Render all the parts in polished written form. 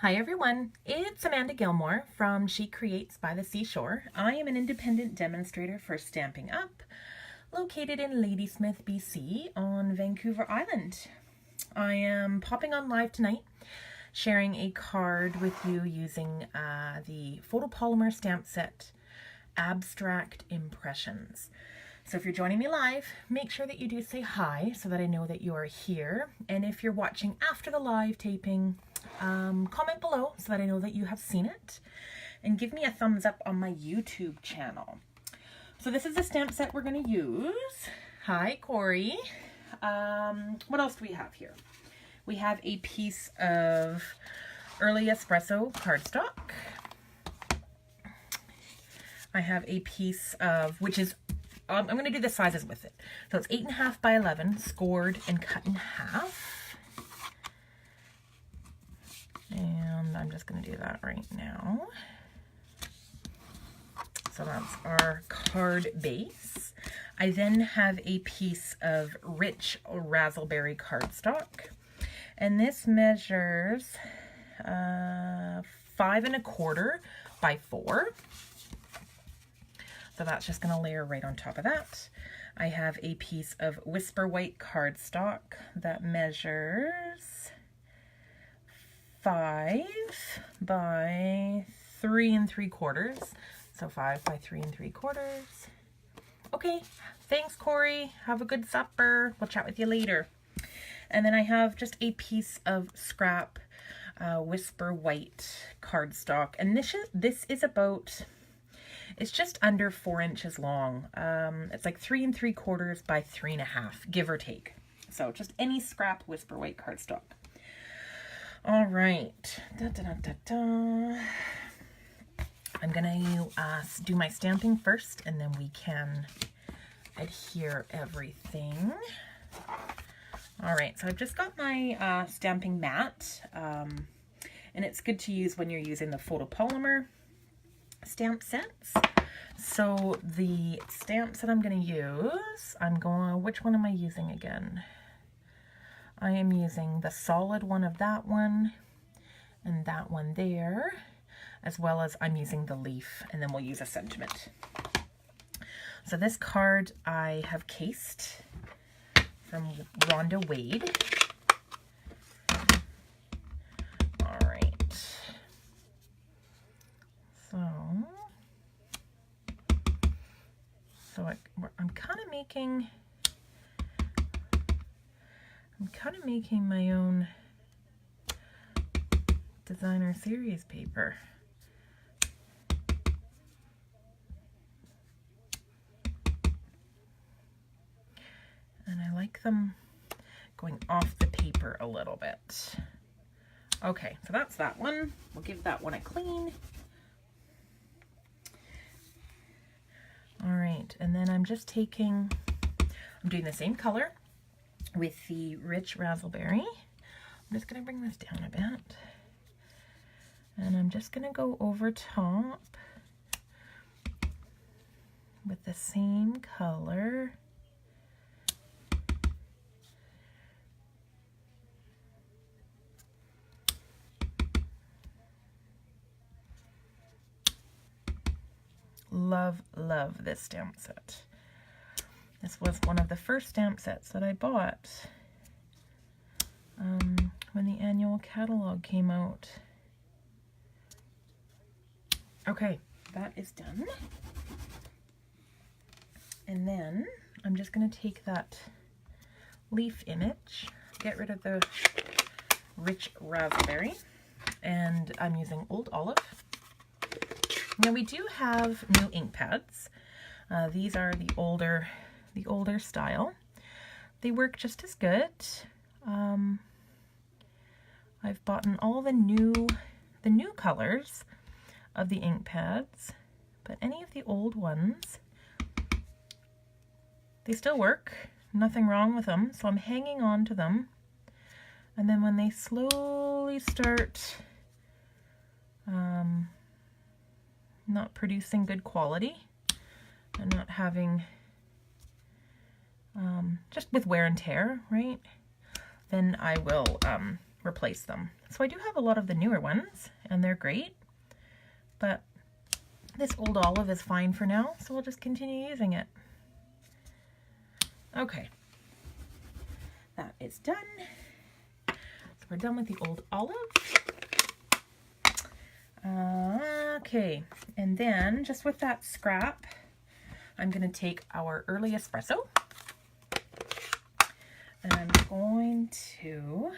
Hi everyone, it's Amanda Gilmore from She Creates by the Seashore. I am an independent demonstrator for Stampin Up, located in Ladysmith, BC on Vancouver Island. I am popping on live tonight, sharing a card with you using the photopolymer stamp set Abstract Impressions. So if you're joining me live, make sure that you do say hi so that I know that you are here. And if you're watching after the live taping, comment below so that I know that you have seen it. And give me a thumbs up on my YouTube channel. So this is the stamp set we're going to use. Hi, Corey. What else do we have here? We have a piece of Early Espresso cardstock. I have a piece of, which is I'm going to do the sizes with it. So it's 8.5 by 11, scored and cut in half. And I'm just going to do that right now. So that's our card base. I then have a piece of rich raspberry cardstock. And this measures 5 1/4 by 4. So that's just going to layer right on top of that. I have a piece of Whisper White cardstock that measures 5 by 3 3/4. So 5 by 3 3/4. Okay, thanks Corey. Have a good supper. We'll chat with you later. And then I have just a piece of scrap Whisper White cardstock. And this is about... It's just under 4 inches long. It's like 3 3/4 by 3.5, give or take. So just any scrap Whisper White cardstock. All right. I'm gonna do my stamping first, and then we can adhere everything. All right. So I've just got my stamping mat, and it's good to use when you're using the photopolymer stamp sets. So the stamps that I'm going to use, which one am I using again? I am using the solid one of that one and that one there, as well as I'm using the leaf, and then we'll use a sentiment. So this card I have cased from Rhonda Wade. So I'm kind of making my own designer series paper. And I like them going off the paper a little bit. Okay, so that's that one. We'll give that one a clean. All right, and then I'm doing the same color with the rich raspberry. I'm just gonna bring this down a bit. And I'm just gonna go over top with the same color. Love this stamp set. This was one of the first stamp sets that I bought when the annual catalog came out. Okay, that is done. And then I'm just going to take that leaf image, get rid of the rich raspberry, and I'm using Old Olive. Now we do have new ink pads. These are the older style. They work just as good. I've bought all the new colors of the ink pads, but any of the old ones, they still work. Nothing wrong with them, so I'm hanging on to them. And then when they slowly start not producing good quality and not having, just with wear and tear, right? Then I will replace them. So I do have a lot of the newer ones, and they're great, but this old olive is fine for now, so we'll just continue using it. Okay, that is done. So we're done with the old olive. Okay, and then just with that scrap, I'm going to take our early espresso, and I'm going to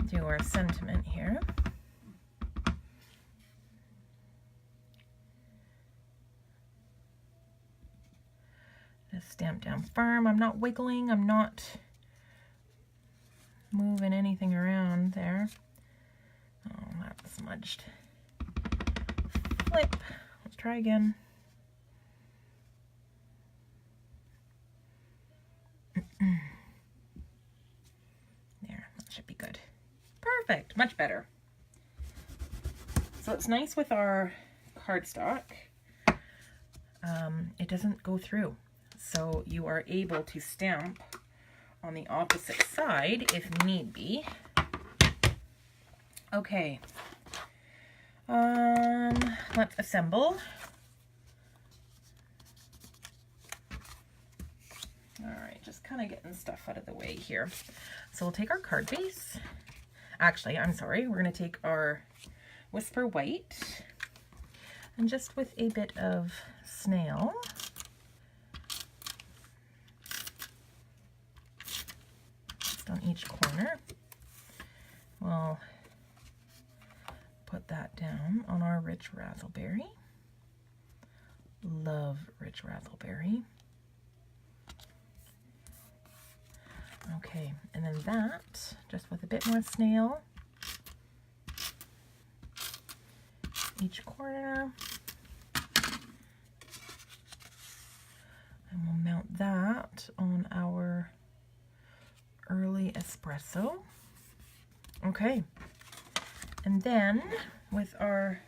do our sentiment here. Just stamp down firm. I'm not wiggling. I'm not moving anything around there. Oh, that's smudged. Flip. Let's try again. There, that should be good. Perfect, much better. So it's nice with our cardstock. It doesn't go through. So you are able to stamp on the opposite side if need be. Okay. Let's assemble. All right, just kind of getting stuff out of the way here. So we'll take our card base. Actually, I'm sorry, we're going to take our Whisper White, and just with a bit of snail, just on each corner, we'll put that down on our rich razzleberry. Love rich razzleberry. Okay, and then that, just with a bit more snail, each corner, and we'll mount that on our early espresso. Okay, and then with our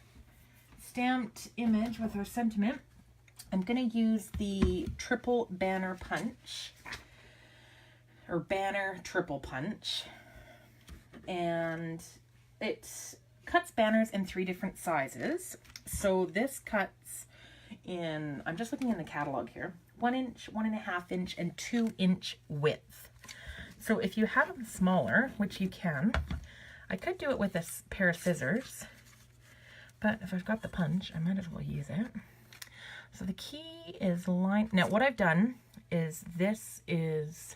stamped image, with our sentiment, I'm going to use the triple banner punch, or banner triple punch, and it cuts banners in 3 different sizes. So this cuts in, I'm just looking in the catalog here, 1 inch, 1.5 inch, and 2 inch width. So if you have them smaller, which you can, I could do it with a pair of scissors, but if I've got the punch, I might as well use it. So the key is line. Now what I've done is, this is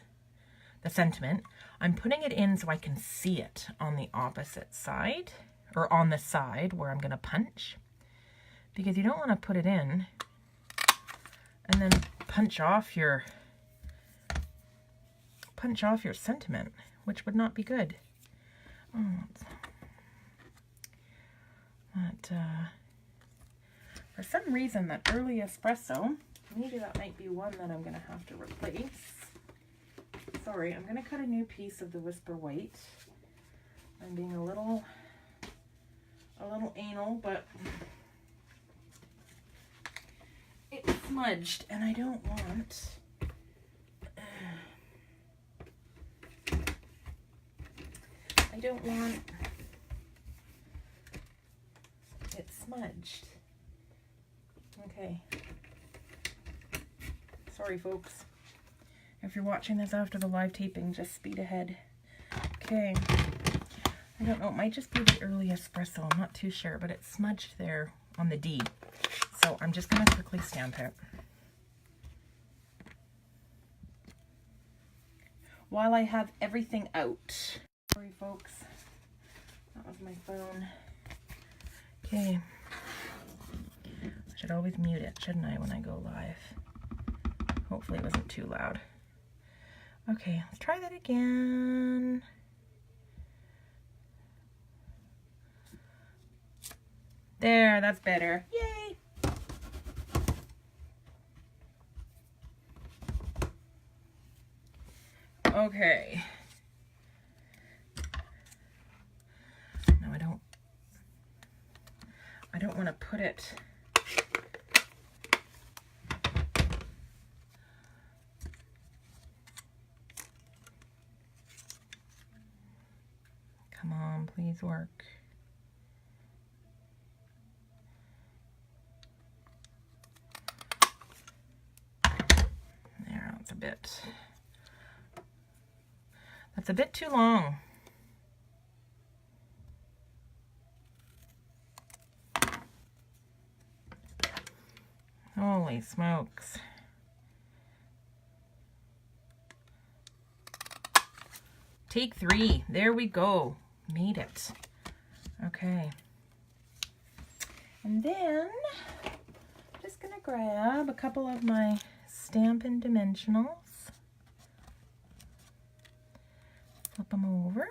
the sentiment. I'm putting it in so I can see it on the opposite side, or on the side where I'm going to punch, because you don't want to put it in and then punch off your sentiment, which would not be good. For some reason, that early espresso, maybe that might be one that I'm going to have to replace. Sorry, I'm going to cut a new piece of the Whisper White. I'm being a little anal, but it's smudged, and I don't want it smudged. Okay. Sorry, folks. If you're watching this after the live taping, just speed ahead. Okay. I don't know, it might just be the early espresso. I'm not too sure, but it's smudged there on the D. So I'm just going to quickly stamp it. While I have everything out. Sorry, folks. That was my phone. Okay. I should always mute it, shouldn't I, when I go live? Hopefully it wasn't too loud. Okay, let's try that again. There, that's better. Yay! Okay. No, I don't want to put it Come on, please work. There, that's a bit too long. Holy smokes. Take 3. There we go. Made it. Okay. And then I'm just going to grab a couple of my Stampin' Dimensionals. Flip them over.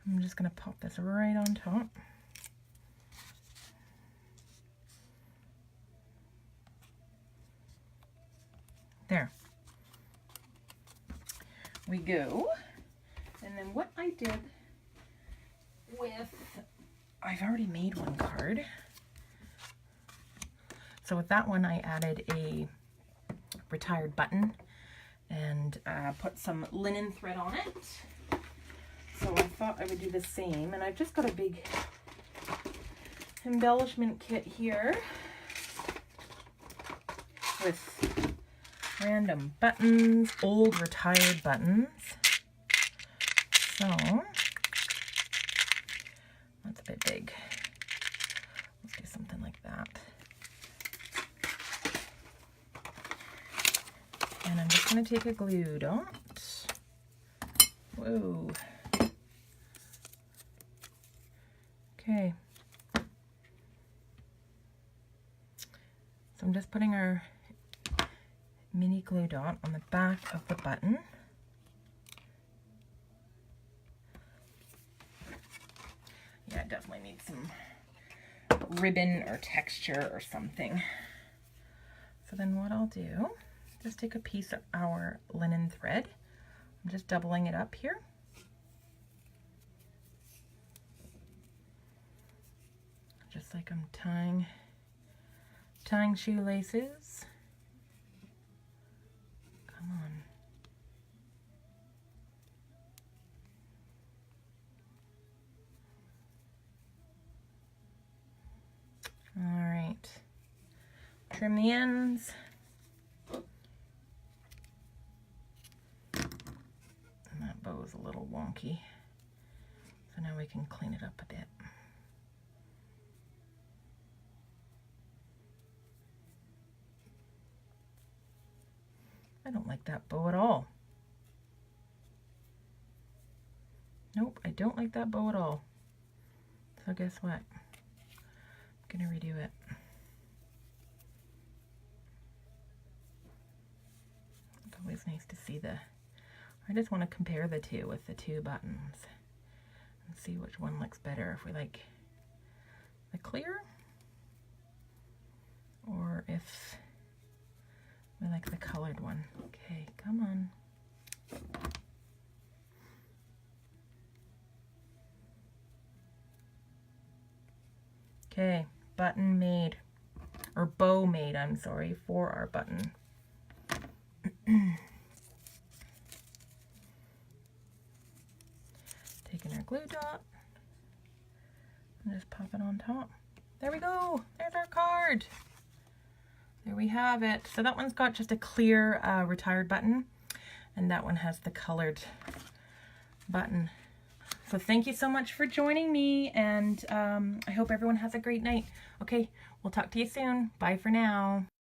I'm just going to pop this right on top. There we go. And then what I did I've already made one card. So with that one, I added a retired button and put some linen thread on it. So I thought I would do the same. And I've just got a big embellishment kit here with random buttons, old retired buttons. So that's a bit big. Let's do something like that. And I'm just going to take a glue dot. Whoa. Okay. So I'm just putting our mini glue dot on the back of the button. Yeah, it definitely needs some ribbon or texture or something. So then what I'll do, just take a piece of our linen thread. I'm just doubling it up here. Just like I'm tying shoelaces. Come on. All right. Trim the ends. And that bow is a little wonky. So now we can clean it up a bit. I don't like that bow at all. Nope, I don't like that bow at all. So guess what? I'm gonna redo it. It's always nice to see I just want to compare the two with the two buttons and see which one looks better, if we like the clear or if we like the colored one. Okay, come on. Okay, button made, or bow made, I'm sorry, for our button. Taking our glue dot and just pop it on top. There we go, there's our card. There we have it. So that one's got just a clear retired button, and that one has the colored button. So thank you so much for joining me, and I hope everyone has a great night. Okay, we'll talk to you soon. Bye for now.